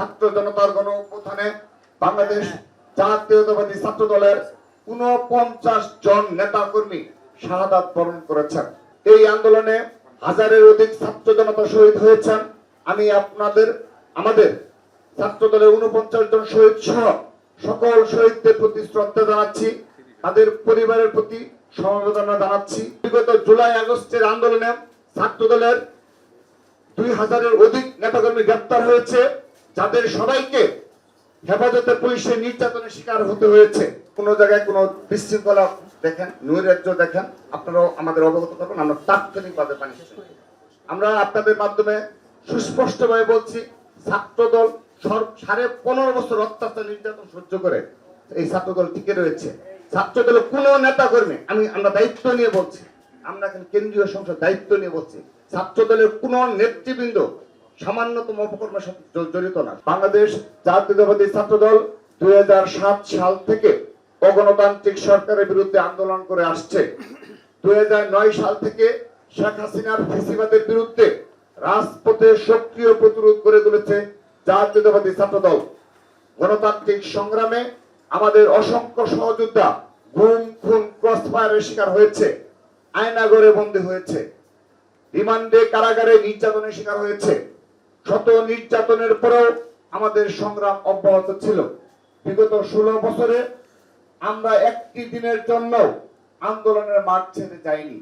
ছাত্র জনতার গণ অভ্যুত্থানে বাংলাদেশ জাতীয়তাবাদী ছাত্র দলের ৪৯ জন নেতা কর্মী শাহাদাত বরণ করেছেন। এই আন্দোলনে হাজারের অধিক ছাত্র জনতা শহীদ হয়েছেন। আমি আমাদের ছাত্র দলের ৪৯ জন শহীদ সহ সকল শহীদদের প্রতি শ্রদ্ধা জানাচ্ছি, তাদের পরিবারের প্রতি সমবেদনা জানাচ্ছি। বিগত জুলাই আগস্টের আন্দোলনে ছাত্র দলের ২০০০-এর অধিক নেতাকর্মী গ্রেপ্তার হয়েছে, যাদের সবাইকে হেফাজতে পুলিশের নির্যাতনের শিকার হতে হয়েছে। কোন জায়গায় কোন বিশৃঙ্খলা দেখেন, নৈরাজ্য দেখেন, আপনারাও আমাদের অবগত করবেন। আমরা তাৎক্ষণিকভাবে পানি আমরা আপনাদের মাধ্যমে সুস্পষ্টভাবে বলছি, ছাত্রদল ১৫.৫ বছর অত্যাচার নির্যাতন সহ্য করে এই ছাত্রদল টিকে রয়েছে। ছাত্রদলের কোন নেতা কর্মী, আমরা দায়িত্ব নিয়ে বলছি, আমরা এখন কেন্দ্রীয় সংসদ দায়িত্ব নিয়ে বলছি, ছাত্রদলের কোন নেতৃবৃন্দ সামান্যতম অপকর্মের সাথে জড়িত না। বাংলাদেশ জাতীয়তাবাদী ছাত্রদল ২০০৭ সাল থেকে অগণতান্ত্রিক সরকারের বিরুদ্ধে আন্দোলন করে আসছে। ২০০৯ সাল থেকে শেখ হাসিনার ফ্যাসিবাদের বিরুদ্ধে রাজপথে সক্রিয় প্রতিরোধ করে তুলেছে জাতীয়তাবাদী ছাত্রদল। গণতান্ত্রিক সংগ্রামে আমাদের অসংখ্য সহযোদ্ধা গুম, খুন, ক্রসফায়ারের শিকার হয়েছে, আয়নাঘরে বন্দী হয়েছে, রিমান্ডে কারাগারে নির্যাতনের শিকার হয়েছে। শত নির্যাতনের পরেও আমাদের সংগ্রাম অব্যাহত ছিল। বিগত ১৬ বছরে আমরা একটি দিনের জন্য আন্দোলনের মাঠ ছেড়ে যাইনি।